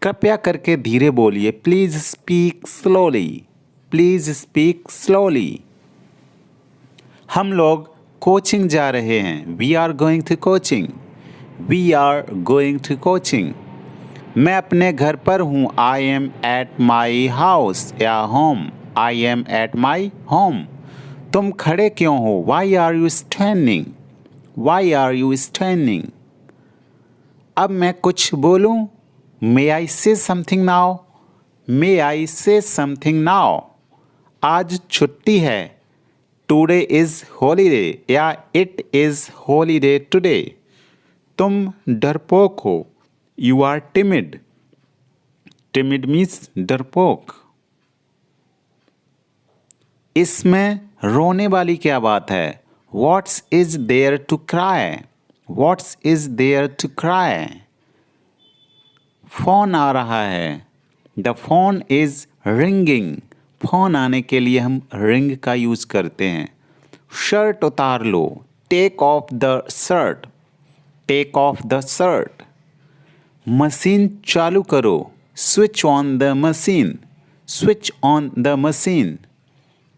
कृपया करके धीरे बोलिए। Please speak slowly. Please speak slowly. हम लोग कोचिंग जा रहे हैं। We are going to coaching. We are going to coaching. मैं अपने घर पर हूँ। I am at my house या home. I am at my home. तुम खड़े क्यों हो? Why are you standing? Why are you standing? अब मैं कुछ बोलूं? मे आई से समथिंग नाउ? मे आई से समथिंग नाउ? आज छुट्टी है। टुडे इज हॉलीडे या इट इज हॉलीडे टुडे। तुम डरपोक हो। You are timid. Timid means डरपोक। इसमें रोने वाली क्या बात है? What's is there to cry? What's is there to cry? Phone आ रहा है। The phone is ringing. Phone आने के लिए हम रिंग का यूज करते हैं। शर्ट उतार लो। Take off the shirt. Take off the shirt. Machine चालू करो। Switch on the machine. Switch on the machine.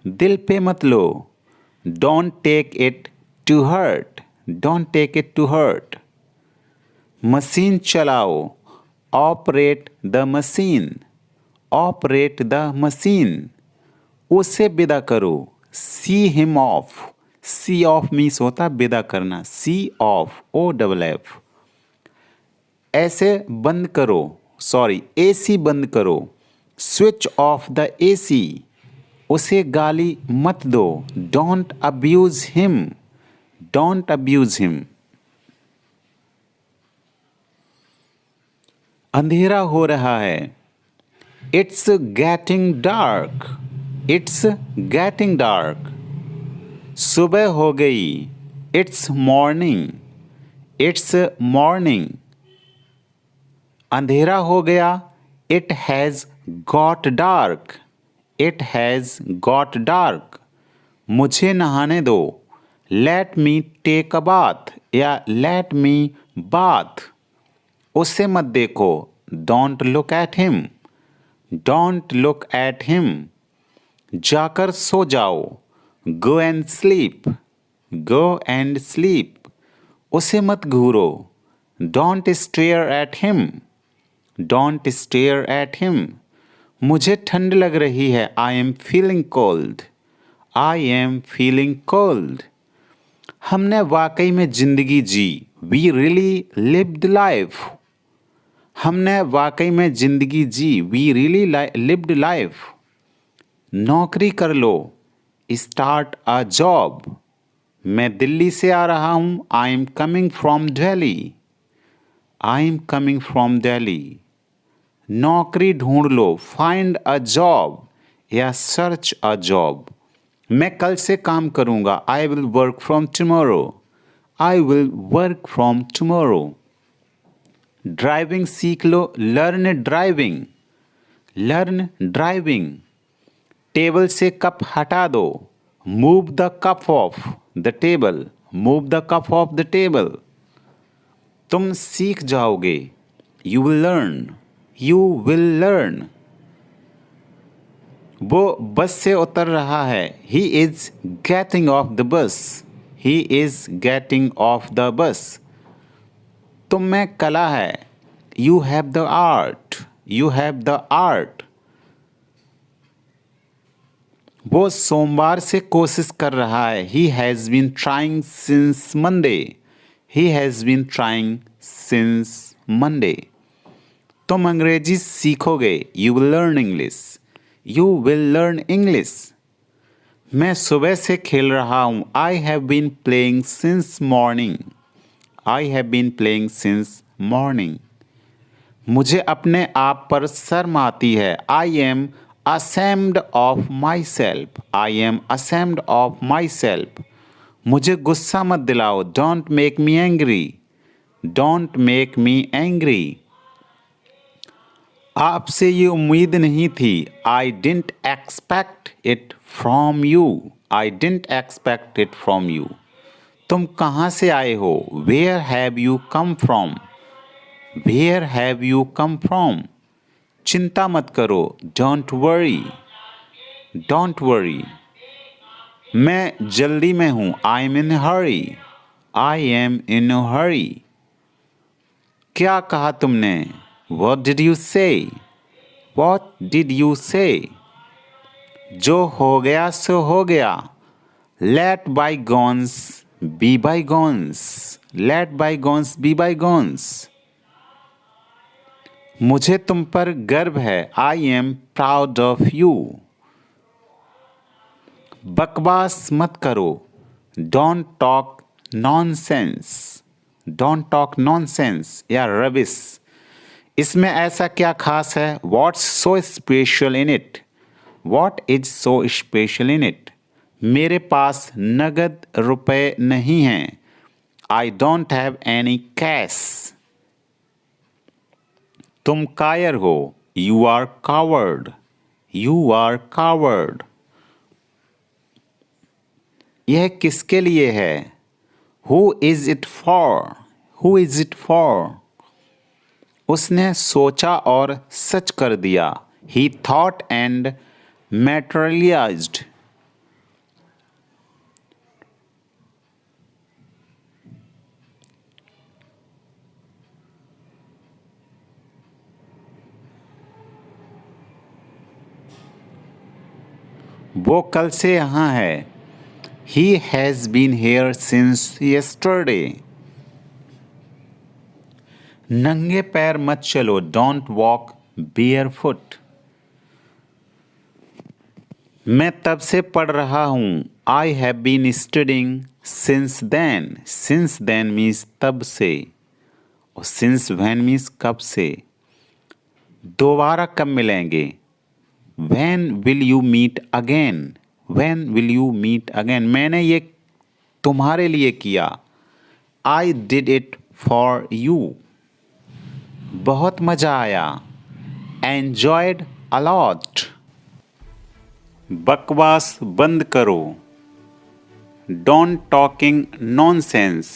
दिल पे मत लो। Don't take it to hurt. Don't take it to hurt. Machine चलाओ। Operate the machine. Operate the machine. उसे विदा करो। See him off. See off means होता विदा करना। See off O double F. ऐसे बंद करो। सॉरी एसी बंद करो। Switch off the AC. उसे गाली मत दो। Don't abuse him. Don't abuse him. अंधेरा हो रहा है। It's getting dark. It's getting dark. सुबह हो गई। It's morning. It's morning. अंधेरा हो गया। It has got dark. It has got dark. मुझे नहाने दो। Let me take a bath या लेट मी बाथ। उसे मत देखो। Don't look at him. Don't look at him. जाकर सो जाओ। Go and sleep. Go and sleep. उसे मत घूरो। Don't stare at him. Don't stare at him. मुझे ठंड लग रही है। I am feeling cold. I am feeling cold. हमने वाकई में जिंदगी जी। We really lived life. हमने वाकई में जिंदगी जी। We really lived life. नौकरी कर लो। Start a job. मैं दिल्ली से आ रहा हूँ। I am coming from Delhi. I am coming from Delhi. नौकरी ढूंढ लो। फाइंड अ जॉब या सर्च अ जॉब। मैं कल से काम करूंगा। I will work from tomorrow. I will work from tomorrow. Driving सीख लो। Learn driving. Learn driving. Table से कप हटा दो। Move the cup off the table. Move the cup off the table. तुम सीख जाओगे। You will learn. You will learn. वो बस से उतर रहा है। He is getting off the bus. He is getting off the bus. तुम में कला है। You have the art. You have the art. वो सोमवार से कोशिश कर रहा है। He has been trying since Monday. He has been trying since Monday. तुम अंग्रेजी सीखोगे। You will learn English. You will learn English. मैं सुबह से खेल रहा हूँ। I have been playing since morning. I have been playing since morning. मुझे अपने आप पर शर्म आती है। I am ashamed of myself. I am ashamed of myself. मुझे गुस्सा मत दिलाओ। Don't make me angry. Don't make me angry. आपसे ये उम्मीद नहीं थी। I didn't expect it from you. I didn't expect it from you. तुम कहाँ से आए हो? Where have you come from? Where have you come from? चिंता मत करो, डोंट वरी, डोंट वरी। मैं जल्दी में हूँ, I M in Hari, I am इन हरी। क्या कहा तुमने? What did you say? What did you say? जो हो गया सो हो गया, let bygones be bygones, let bygones be bygones. मुझे तुम पर गर्व है, I am proud of you. बकवास मत करो, don't talk nonsense, don't talk nonsense या रबिश। इसमें ऐसा क्या खास है? What's so special in it? What is so special in it? मेरे पास नगद रुपए नहीं हैं, I don't have any cash. तुम कायर हो, you are coward, you are coward. यह किसके लिए है? Who is it for? Who is it for? उसने सोचा और सच कर दिया, ही थॉट एंड materialized। वो कल से यहाँ है, he has been here since yesterday। नंगे पैर मत चलो, don't walk barefoot। मैं तब से पढ़ रहा हूँ, I have been studying since then। since then means तब से, और since when means कब से। दोबारा कब मिलेंगे? When will you meet again? When will you meet again? मैंने ये तुम्हारे लिए किया, I did it for you। बहुत मजा आया, enjoyed a lot। बकवास बंद करो, don't talking nonsense,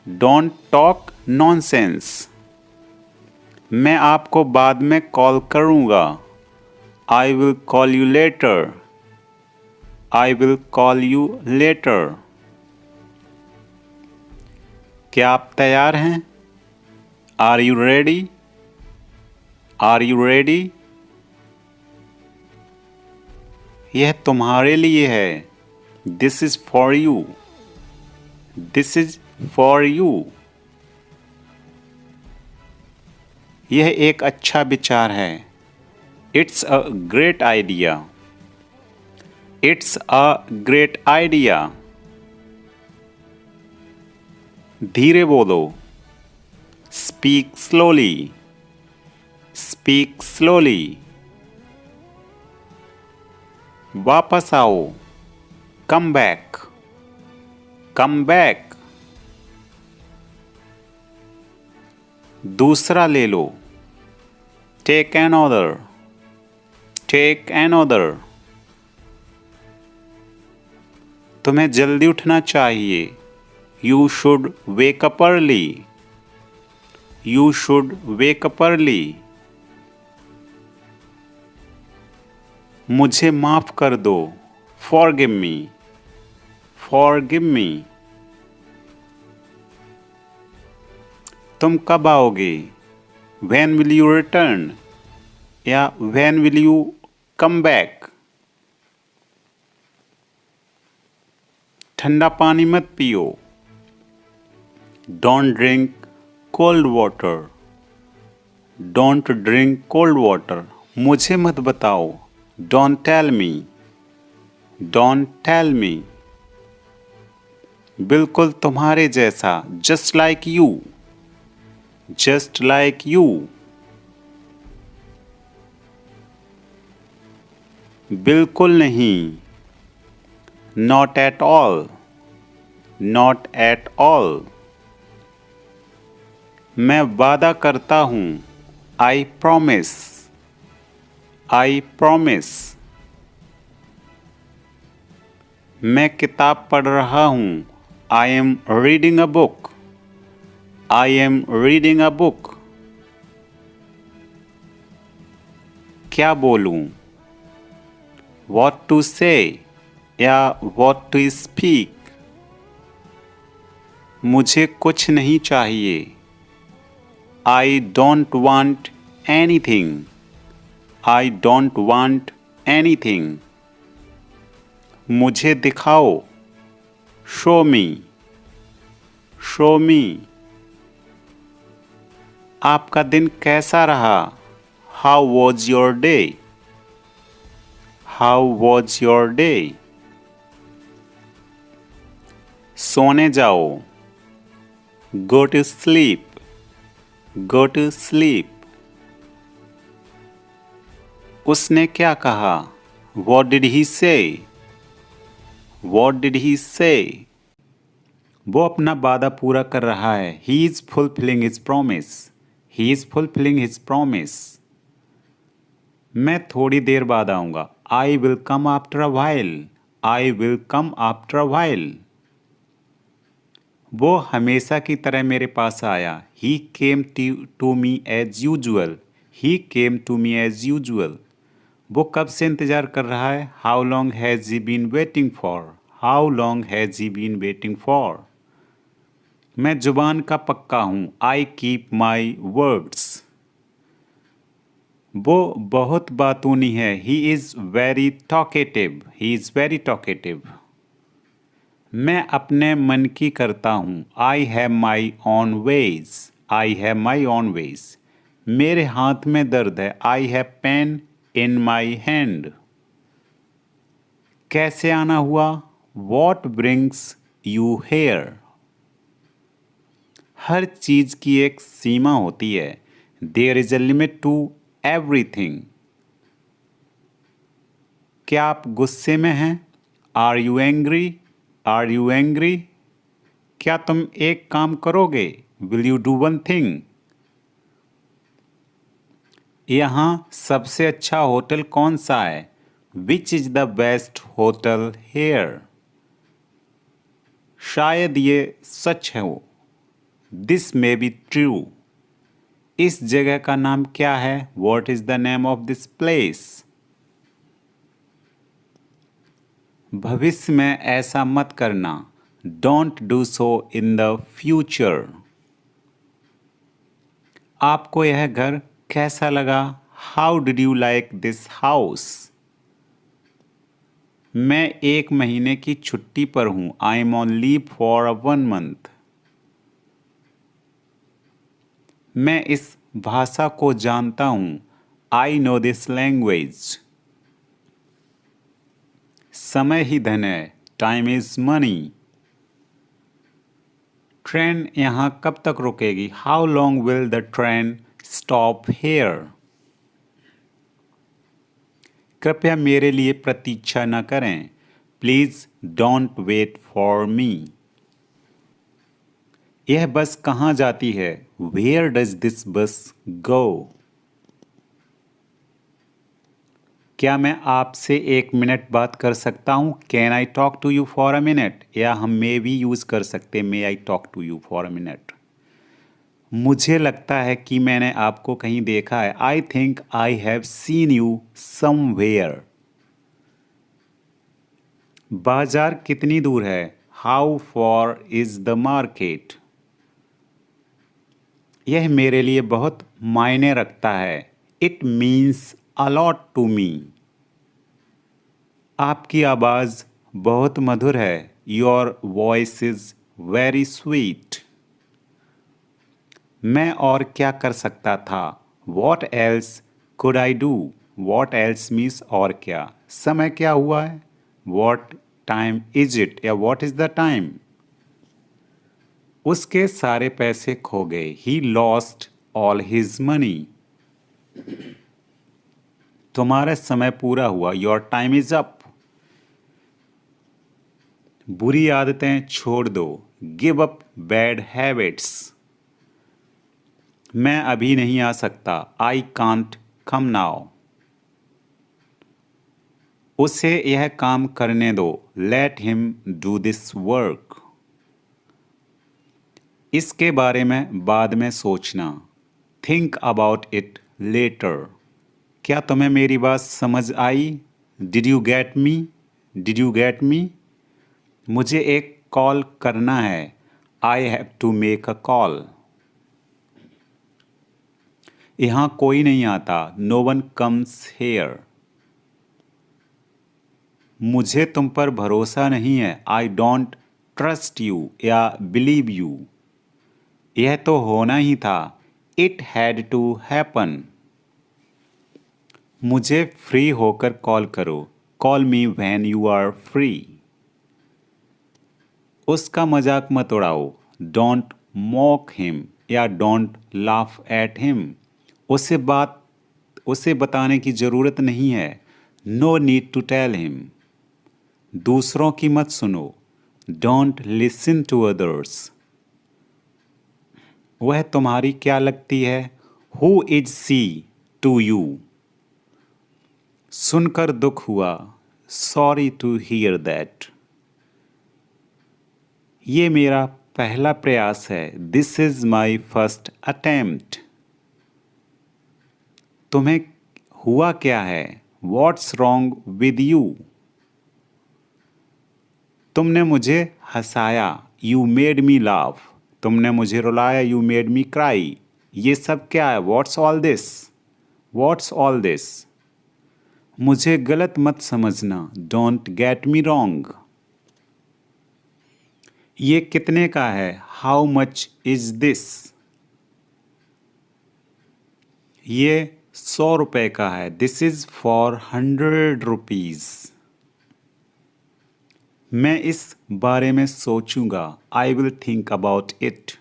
don't talk nonsense। मैं आपको बाद में कॉल करूँगा, I will call you later, I will call you later। क्या आप तैयार हैं? Are you ready? Are you ready? यह तुम्हारे लिए है, This is for you, This is for you। यह एक अच्छा विचार है, It's a great idea, It's a great idea। धीरे बोलो, Speak slowly, Speak slowly। वापस आओ, Come back, Come back। दूसरा ले लो, Take another, Take another। तुम्हें जल्दी उठना चाहिए, You should wake up early, You should wake up early। मुझे माफ कर दो, Forgive me, Forgive me। तुम कब आओगे? When will you return? या When will you come back? ठंडा पानी मत पियो, Don't drink cold water, Don't drink cold water। मुझे मत बताओ, Don't tell me, Don't tell me। बिल्कुल तुम्हारे जैसा, Just like you, Just like you। बिल्कुल नहीं, Not at all, Not at all। मैं वादा करता हूँ, I promise, I promise। मैं किताब पढ़ रहा हूँ, I am reading a book, I am reading a book। क्या बोलूं? What to say या what to speak? मुझे कुछ नहीं चाहिए। I don't want anything. I don't want anything. मुझे दिखाओ। Show me. Show me. आपका दिन कैसा रहा? How was your day? How was your day? सोने जाओ। Go to sleep. Go to sleep. उसने क्या कहा? What did he say? What did he say? वो अपना वादा पूरा कर रहा है। He is fulfilling his promise. He is fulfilling his promise. मैं थोड़ी देर बाद आऊँगा। I will come after a while. I will come after a while. वो हमेशा की तरह मेरे पास आया। He came to me as usual. He came to me as usual. वो कब से इंतज़ार कर रहा है? How long has he been waiting for? How long has he been waiting for? मैं जुबान का पक्का हूँ। I keep my words. वो बहुत बातूनी है। He is very talkative. He is very talkative. मैं अपने मन की करता हूँ। I have my own ways. I have my own ways. मेरे हाथ में दर्द है। I have pain in my hand. कैसे आना हुआ? What brings you here? हर चीज़ की एक सीमा होती है। There is a limit to everything. क्या आप गुस्से में हैं? Are you angry? Are you angry? क्या तुम एक काम करोगे? Will you do one thing? यहाँ सबसे अच्छा होटल कौन सा है? Which is the best hotel here? शायद ये सच हो। This may be true. इस जगह का नाम क्या है? What is the name of this place? भविष्य में ऐसा मत करना। Don't do so in the future. आपको यह घर कैसा लगा? How did you like this house? मैं 1 महीने की छुट्टी पर हूँ। I am on leave for 1 month. मैं इस भाषा को जानता हूँ। I know this language. समय ही धन है। Time is money. ट्रेन यहाँ कब तक रुकेगी? How long will the train stop here? कृपया मेरे लिए प्रतीक्षा न करें। Please don't wait for me. यह बस कहाँ जाती है? Where does this bus go? क्या मैं आपसे 1 मिनट बात कर सकता हूँ? Can I talk to you for a minute? या हम may भी यूज़ कर सकते हैं, May I talk to you for a minute? मुझे लगता है कि मैंने आपको कहीं देखा है। I think I have seen you somewhere. बाजार कितनी दूर है? How far is the market? यह मेरे लिए बहुत मायने रखता है। It means a lot to me. आपकी आवाज़ बहुत मधुर है। Your voice is very sweet. मैं और क्या कर सकता था? What else could I do? What else means और क्या? समय क्या हुआ है? What time is it? या what is the time? उसके सारे पैसे खो गए। He lost all his money. तुम्हारा समय पूरा हुआ। Your time is up. बुरी आदतें छोड़ दो। Give up bad habits. मैं अभी नहीं आ सकता। I can't come now. उसे यह काम करने दो। Let him do this work. इसके बारे में बाद में सोचना। Think about it later. क्या तुम्हें मेरी बात समझ आई? Did you get me? Did you get me? मुझे एक कॉल करना है। I have to make a call. यहाँ कोई नहीं आता। No one comes here. मुझे तुम पर भरोसा नहीं है। आई डोंट ट्रस्ट यू या बिलीव यू। यह तो होना ही था। It had to happen. मुझे फ्री होकर कॉल करो। Call me when you are free. उसका मजाक मत उड़ाओ। डोंट मॉक हिम या डोंट लाफ एट हिम। उसे बताने की जरूरत नहीं है। No need to tell him. दूसरों की मत सुनो। Don't listen to others. वह तुम्हारी क्या लगती है? Who is she to you? सुनकर दुख हुआ। Sorry to hear that. ये मेरा पहला प्रयास है। This is my first attempt. तुम्हें हुआ क्या है? What's wrong with you? तुमने मुझे हंसाया। You made me laugh. तुमने मुझे रुलाया। You made me cry. ये सब क्या है? What's all this? What's all this? मुझे गलत मत समझना। Don't get me wrong. ये कितने का है? How much is this? ये 100 रुपए का है। This is for 100 rupees. मैं इस बारे में सोचूंगा। I will think about it.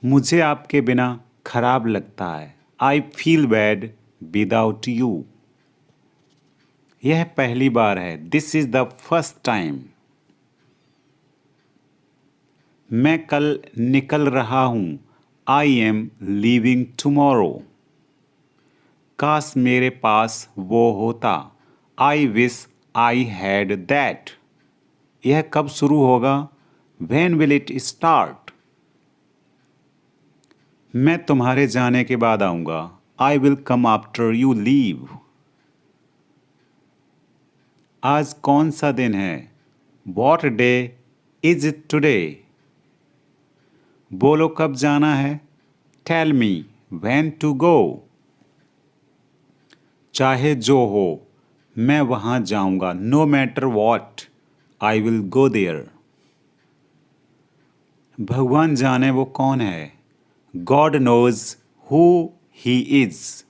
मुझे आपके बिना खराब लगता है। I feel bad without you. यह पहली बार है। This is the first time. मैं कल निकल रहा हूं। I am leaving tomorrow. काश मेरे पास वो होता। I wish I had that. यह कब शुरू होगा? When will it start? मैं तुम्हारे जाने के बाद आऊंगा। I will come after you leave. आज कौन सा दिन है? What day is it today? बोलो कब जाना है? Tell me when to go. चाहे जो हो, मैं वहां जाऊंगा। No matter what, I will go there. भगवान जाने वो कौन है। God knows who he is.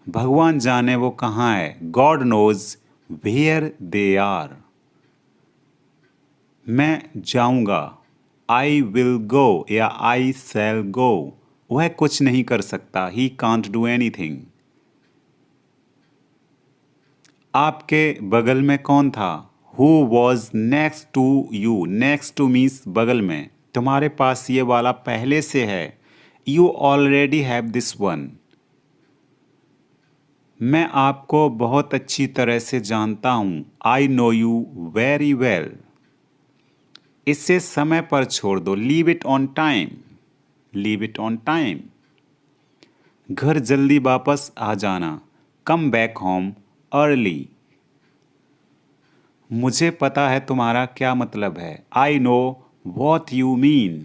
भगवान जाने वो कहाँ है। God knows where they are. मैं जाऊंगा। I will go या I shall go. वह कुछ नहीं कर सकता। He can't do anything. आपके बगल में कौन था? Who was next to you? Next to means बगल में। तुम्हारे पास ये वाला पहले से है। You already have this one. मैं आपको बहुत अच्छी तरह से जानता हूँ। I know you very well. इसे समय पर छोड़ दो। Leave it on time. Leave it on time. घर जल्दी वापस आ जाना। Come back home early. मुझे पता है तुम्हारा क्या मतलब है। I know what you mean.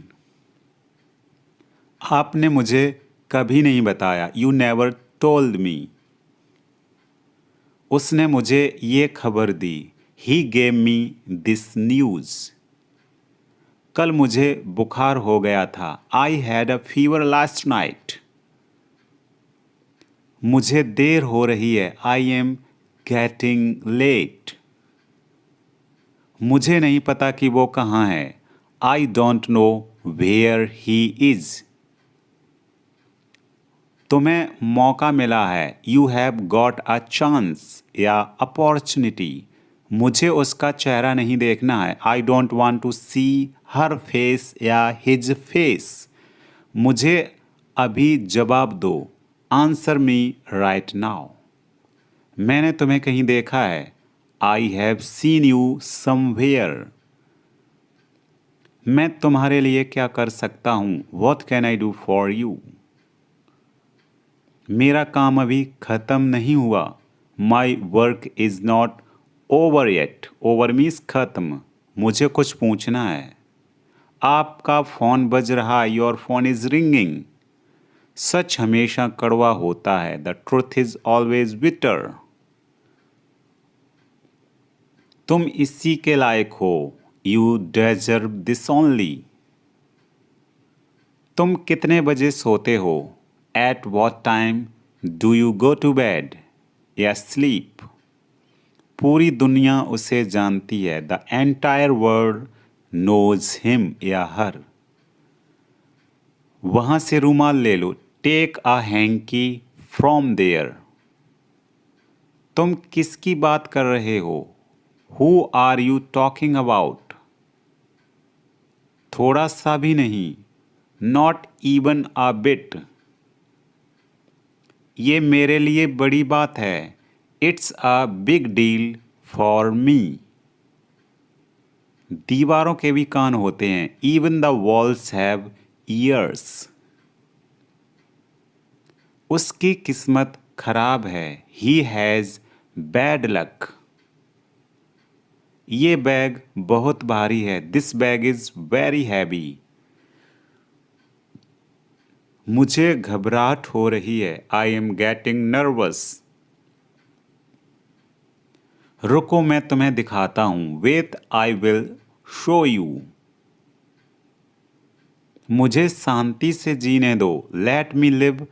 आपने मुझे कभी नहीं बताया। You never told me. उसने मुझे ये खबर दी। He gave me this news. कल मुझे बुखार हो गया था। I had a fever last night. मुझे देर हो रही है। I am getting late. मुझे नहीं पता कि वो कहाँ है। I don't know where he is. तुम्हें मौका मिला है। You have got a chance या opportunity. मुझे उसका चेहरा नहीं देखना है। I don't want to see her face या his face. मुझे अभी जवाब दो। Answer me right now. मैंने तुम्हें कहीं देखा है। I have seen you somewhere. मैं तुम्हारे लिए क्या कर सकता हूँ? What can I do for you? मेरा काम अभी ख़त्म नहीं हुआ। My work is not over yet. Over means ख़त्म। मुझे कुछ पूछना है। आपका फ़ोन बज रहा है। Your phone is ringing. सच हमेशा कड़वा होता है। The truth is always bitter. तुम इसी के लायक हो। You deserve this only. तुम कितने बजे सोते हो? At what time do you go to bed या स्लीप? पूरी दुनिया उसे जानती है। The entire world knows him या हर। वहाँ से रूमाल ले लो। Take a hankie from there. तुम किसकी बात कर रहे हो? Who are you talking about? थोड़ा सा भी नहीं। Not even a bit. ये मेरे लिए बड़ी बात है। It's a big deal for me. दीवारों के भी कान होते हैं। Even the walls have ears. उसकी किस्मत खराब है। He has bad luck. ये बैग बहुत भारी है। This bag is very heavy. मुझे घबराहट हो रही है। I am getting nervous. रुको मैं तुम्हें दिखाता हूँ। Wait I will show you. मुझे शांति से जीने दो। लेट मी लिव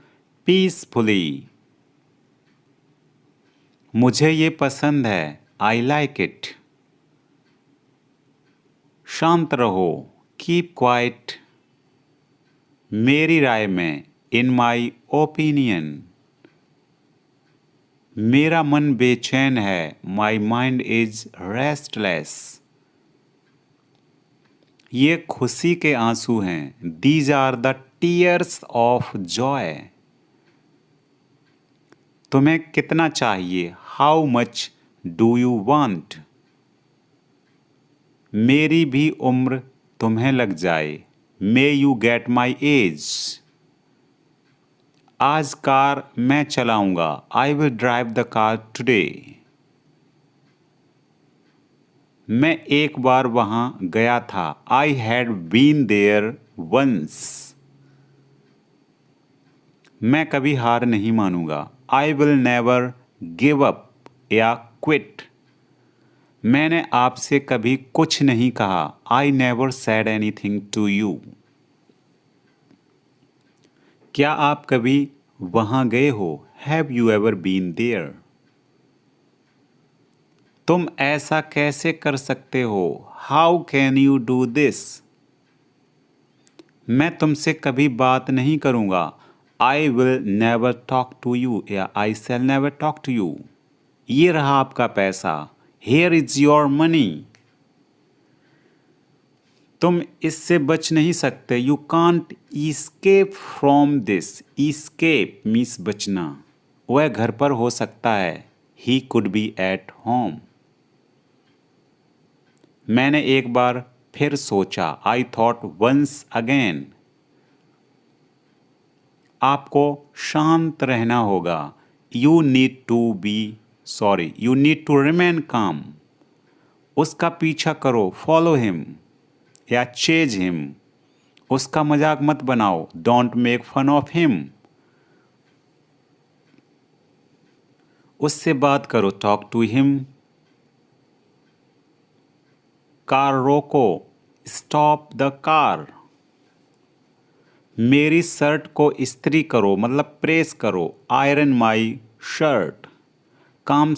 पीसफुली। मुझे ये पसंद है। I like it. शांत रहो। Keep quiet. मेरी राय में इन माई ओपिनियन। मेरा मन बेचैन है। My mind is restless. ये खुशी के आंसू हैं। These are the tears of joy. तुम्हें कितना चाहिए? How much do you want? मेरी भी उम्र तुम्हें लग जाए। May you get my age. आज कार मैं चलाऊंगा। I will drive the car today. मैं एक बार वहां गया था। I had been there once. मैं कभी हार नहीं मानूंगा। I will never give up या क्विट। मैंने आपसे कभी कुछ नहीं कहा। I never said anything to you. क्या आप कभी वहां गए हो? Have you ever been there? तुम ऐसा कैसे कर सकते हो? How can you do this? मैं तुमसे कभी बात नहीं करूंगा। I will never talk to you या I shall never talk to you. ये रहा आपका पैसा। Here is your money. तुम इससे बच नहीं सकते। You can't escape from this. Escape means बचना। वह घर पर हो सकता है। He could be at home. मैंने एक बार फिर सोचा। I thought once again. आपको शांत रहना होगा। यू नीड टू रिमेन काम। उसका पीछा करो। फॉलो हिम या चेज हिम। उसका मजाक मत बनाओ। Don't make fun of him. उससे बात करो। Talk to him. कार रोको। Stop the car. मेरी शर्ट को इस्त्री करो मतलब प्रेस करो। Iron my shirt. कम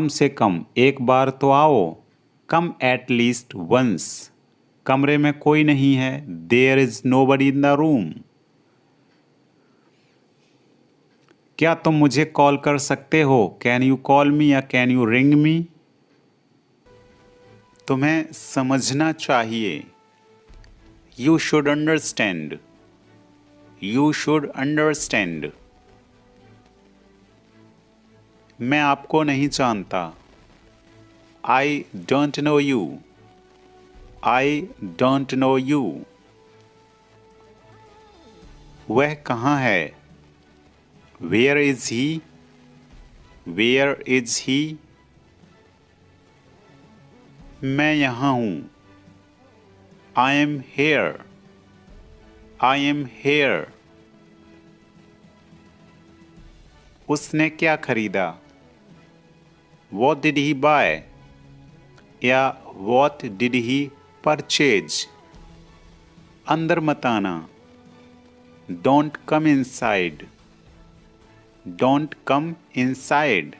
से कम एक बार तो आओ। Come at least once. कमरे में कोई नहीं है। There is nobody in the room. क्या तुम मुझे कॉल कर सकते हो? कैन यू कॉल मी या कैन यू रिंग मी? तुम्हें समझना चाहिए। You should understand. You should understand. मैं आपको नहीं जानता। I don't know you. I don't know you. वह कहाँ है? Where is he? Where is he? मैं यहाँ हूँ. I am here. I am here. उसने क्या खरीदा? What did he buy? या What did he purchase? अंदर मत आना. Don't come inside. Don't come inside.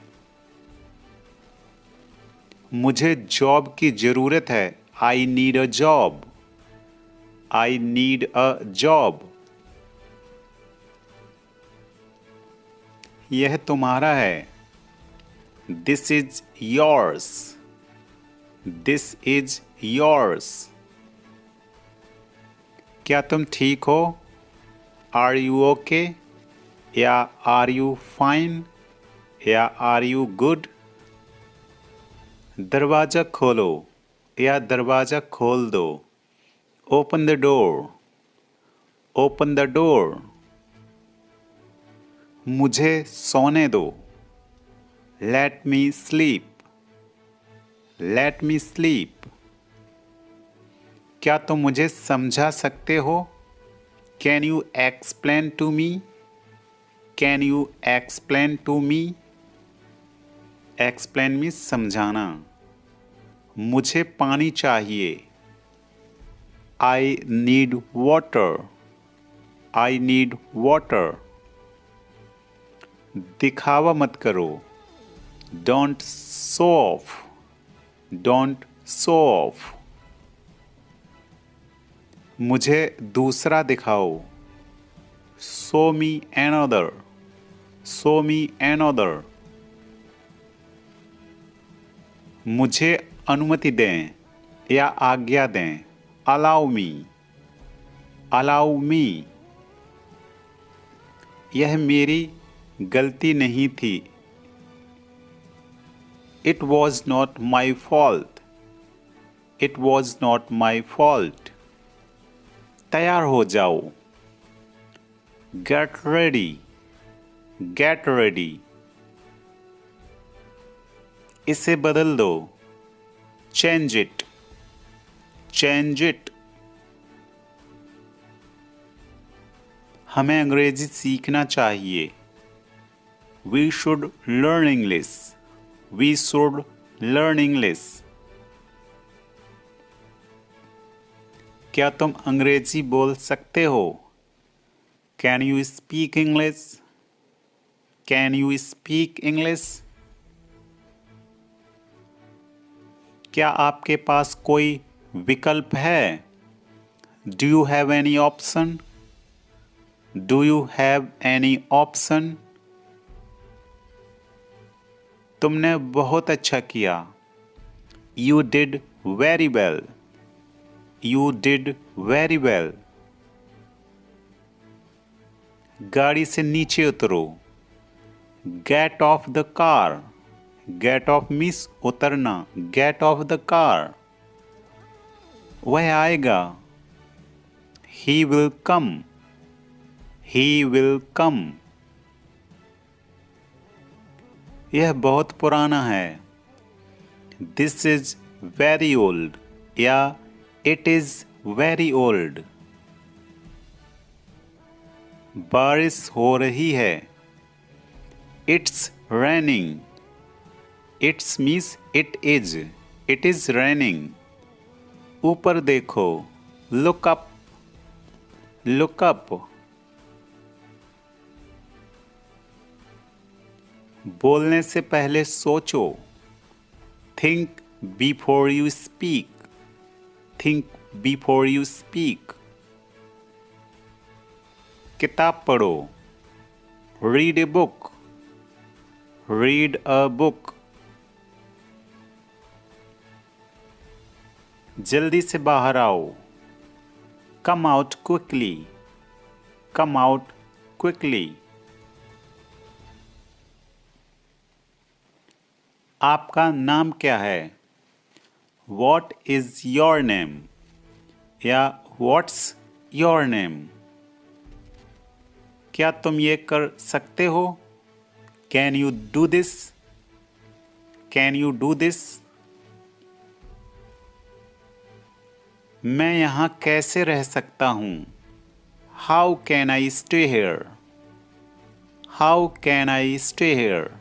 मुझे जॉब की ज़रूरत है. I need a job. I need a job. यह तुम्हारा है. This is yours. This is yours. क्या तुम ठीक हो? Are you okay? या Are you fine? या Are you good? दरवाज़ा खोलो या दरवाज़ा खोल दो. Open the door. Open the door. मुझे सोने दो. Let me sleep. Let me sleep. क्या तुम मुझे समझा सकते हो? Can you explain to me? Can you explain to me? Explain means समझाना. मुझे पानी चाहिए. I need water. I need water. दिखावा मत करो. Don't show off. Don't show off. मुझे दूसरा दिखाओ. Show me another. Show me another. मुझे अनुमति दें या आज्ञा दें. Allow me. Allow me. यह मेरी गलती नहीं थी. It was not my fault. It was not my fault. तैयार हो जाओ. Get ready. Get ready. इसे बदल दो. Change it. Change it. हमें अंग्रेजी सीखना चाहिए. We should learn English. We should learn English. क्या तुम अंग्रेजी बोल सकते हो? Can you speak English? Can you speak English? क्या आपके पास कोई विकल्प है? Do you have any option? Do you have any option? तुमने बहुत अच्छा किया. You did very well. You did very well. गाड़ी से नीचे उतरो. Get off the car. Get off means उतरना. Get off the car. वह आएगा. He will come. He will come. यह बहुत पुराना है. This is very old. या It is very old. बारिश हो रही है. It's raining. It's means it is. It is raining. ऊपर देखो. Look up. Look up. बोलने से पहले सोचो. Think before you speak. Think before you speak. किताब पढ़ो. Read a book. Read a book. जल्दी से बाहर आओ. Come out quickly. Come out quickly. आपका नाम क्या है? What is your name? या What's your name? क्या तुम ये कर सकते हो? Can you do this? Can you do this? मैं यहाँ कैसे रह सकता हूँ? How can I stay here? How can I stay here?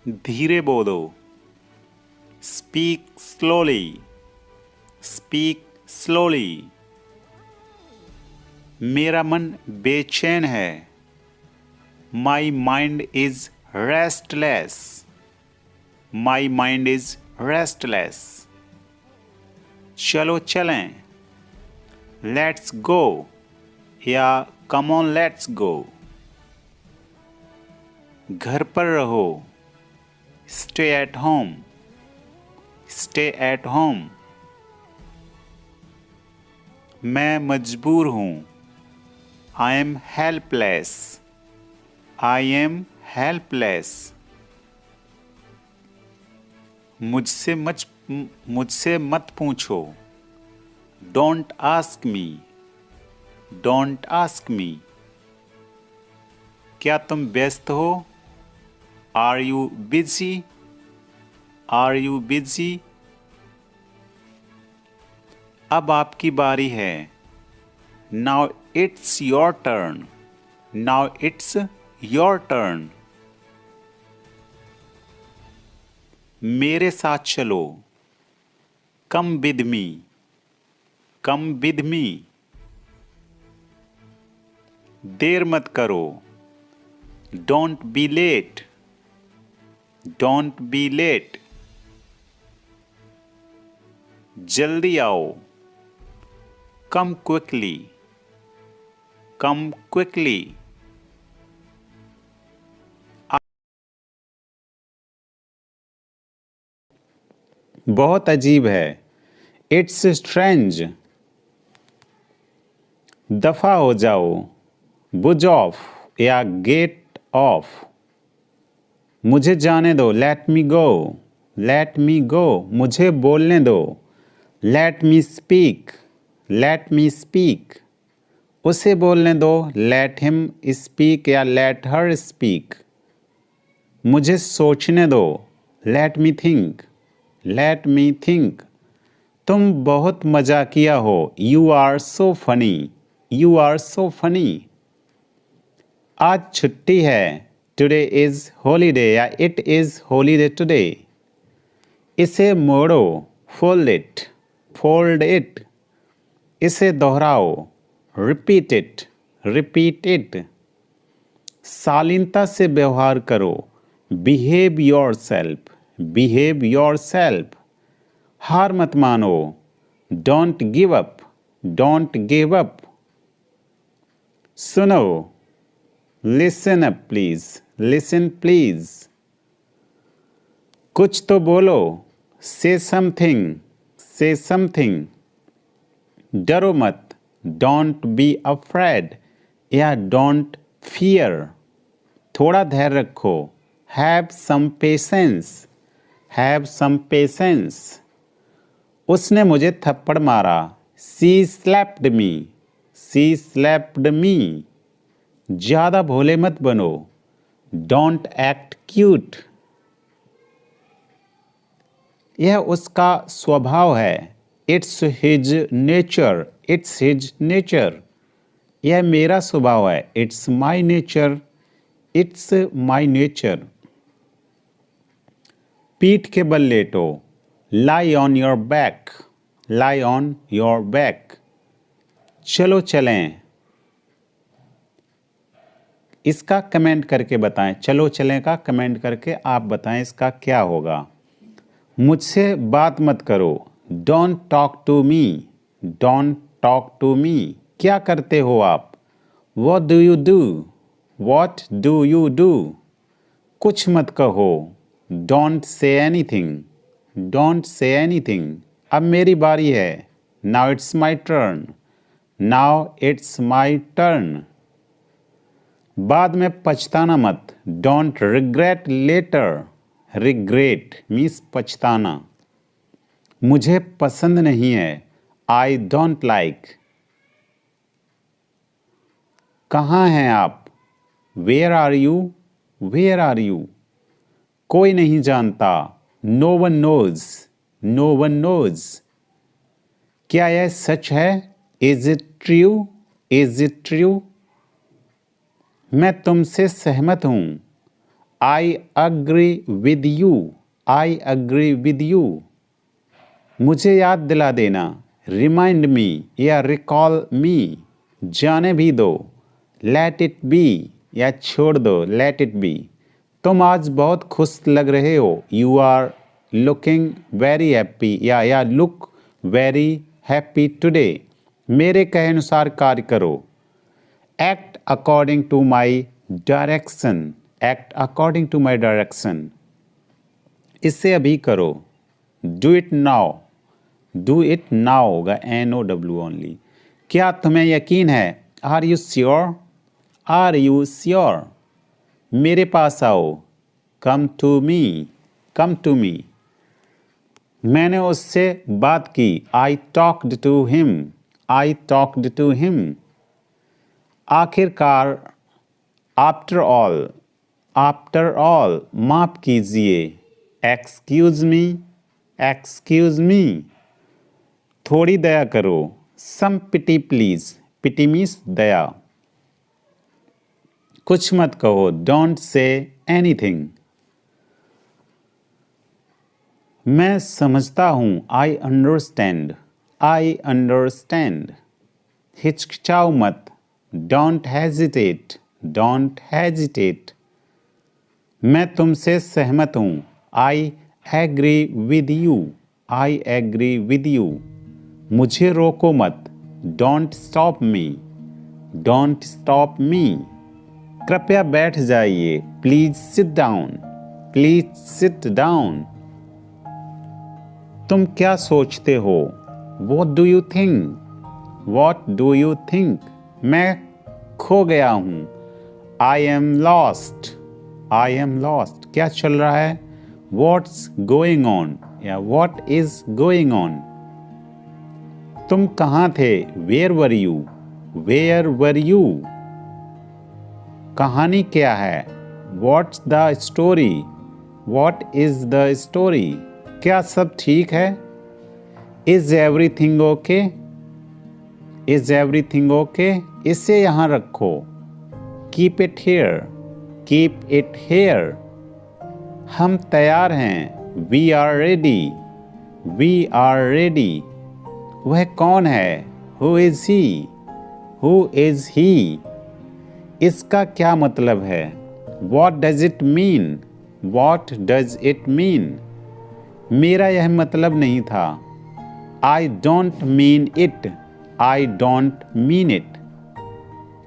धीरे बोलो। Speak slowly. Speak slowly. मेरा मन बेचैन है। My mind is restless. My mind is restless. चलो चलें। लेट्स गो या कम ऑन लेट्स गो। घर पर रहो। Stay at home. Stay at home. मैं मजबूर हूँ। I am helpless. I am helpless. मुझसे मत पूछो। Don't ask me. Don't ask me. क्या तुम व्यस्त हो? Are you busy? Are you busy? अब आपकी बारी है। Now it's your turn. Now it's your turn. मेरे साथ चलो। Come with me. Come with me. देर मत करो। Don't be late. Don't be late. जल्दी आओ। Come quickly. Come quickly. बहुत अजीब है। It's strange. दफा हो जाओ। बुज ऑफ या गेट ऑफ। मुझे जाने दो। Let me go. Let me go. मुझे बोलने दो। Let me speak. Let me speak. उसे बोलने दो। लेट हिम स्पीक या लेट हर स्पीक। मुझे सोचने दो। Let me think. Let me think. तुम बहुत मजाकिया हो। You are so funny. You are so funny. आज छुट्टी है। टुडे इज हॉलीडे या इट इज हॉलीडे टुडे। इसे मोड़ो। Fold it. Fold it. इसे दोहराओ। Repeat it. Repeat it. शालीनता से व्यवहार करो। Behave yourself. Behave yourself. हार मत मानो। Don't give up. Don't give up. सुनो। Listen up please. Listen please. कुछ तो बोलो। Say something. Say something. डरो मत। डोंट बी अफ्रेड या डोंट फियर। थोड़ा धैर्य रखो। Have some patience. Have some patience. उसने मुझे थप्पड़ मारा। She slapped me. She slapped me. ज्यादा भोले मत बनो। Don't act cute. यह उसका स्वभाव है। It's his nature. It's his nature. यह मेरा स्वभाव है। It's my nature. It's my nature. पीठ के बल लेटो। Lie on your back. Lie on your back. चलो चलें। इसका कमेंट करके बताएं। चलो चलें का कमेंट करके आप बताएं इसका क्या होगा। मुझसे बात मत करो। Don't talk to me. Don't talk to me. क्या करते हो आप? What do you do? What do you do? कुछ मत कहो। Don't say anything. Don't say anything. अब मेरी बारी है। Now it's my turn. Now it's my turn. बाद में पछताना मत। Don't regret later. Regret means पछताना। मुझे पसंद नहीं है। I don't like. कहाँ हैं आप? Where are you? Where are you? कोई नहीं जानता। No one knows. No one knows. क्या यह सच है? Is it true? Is it true? मैं तुमसे सहमत हूँ। I agree with you. I agree with you. मुझे याद दिला देना। रिमाइंड मी या रिकॉल मी। जाने भी दो। लेट इट बी या छोड़ दो। Let it be. तुम आज बहुत खुश लग रहे हो। You are looking very happy या लुक वेरी हैप्पी टुडे। मेरे कहे अनुसार कार्य करो। Act according to my direction. Act according to my direction. इसे अभी करो। Do it now. Do it now होगा NOW ओनली। क्या तुम्हें यकीन है? Are you sure? Are you sure? मेरे पास आओ। Come to me. Come to मी। मैंने उससे बात की। I talked to him. I talked to him. आखिरकार। After all. After all. माफ़ कीजिए। Excuse me. Excuse me. थोड़ी दया करो। Some pity please. Pity means दया। कुछ मत कहो। Don't say anything. मैं समझता हूँ। I understand. I understand. हिचकिचाओ मत। Don't hesitate. Don't hesitate. मैं तुमसे सहमत हूँ। I agree with you. I agree with you. मुझे रोको मत। Don't stop me. Don't stop me. कृपया बैठ जाइए। Please sit down. Please sit down. तुम क्या सोचते हो? What do you think? What do you think? मैं खो गया हूँ। I am lost. I am lost. क्या चल रहा है? वॉट्स गोइंग ऑन या वॉट इज गोइंग ऑन? तुम कहाँ थे? Where were you? Where were you? कहानी क्या है? What's the story? What is the story? क्या सब ठीक है? Is everything okay? Is everything okay? इसे यहाँ रखो। Keep it here. Keep it here. हम तैयार हैं। We are ready. We are ready. वह कौन है? Who is he? Who is he? इसका क्या मतलब है? What does it mean? What does it mean? मेरा यह मतलब नहीं था। I don't mean it. I don't mean it.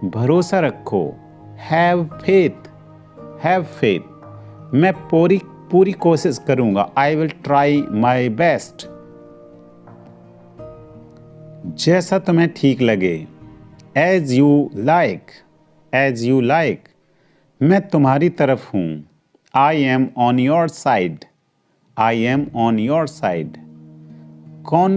भरोसा रखो। Have faith. Have faith. मैं पूरी कोशिश करूंगा। I will try my best. जैसा तुम्हें ठीक लगे। As you like. As you like. मैं तुम्हारी तरफ हूँ। I am on your side. I am on your side. कौन